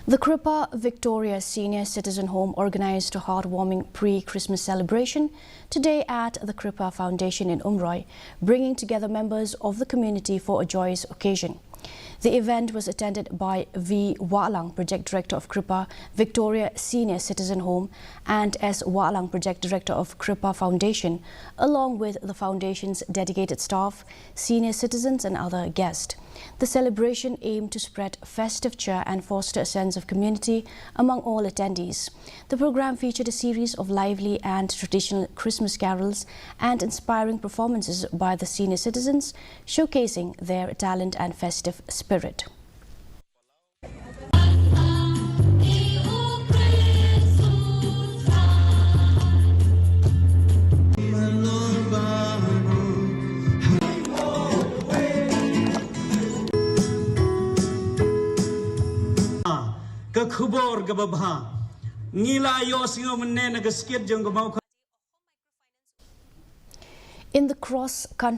The Kripa Victoria Senior Citizen Home organized a heartwarming pre-Christmas celebration today at the Kripa Foundation in Umroi, bringing together members of the community for a joyous occasion. The event was attended by V. Walang, Project Director of Kripa Victoria Senior Citizen Home, and S. Walang, Project Director of Kripa Foundation, along with the foundation's dedicated staff, senior citizens and other guests. The celebration aimed to spread festive cheer and foster a sense of community among all attendees. The program featured a series of lively and traditional Christmas carols and inspiring performances by the senior citizens, showcasing their talent and festive spirit. In the cross-country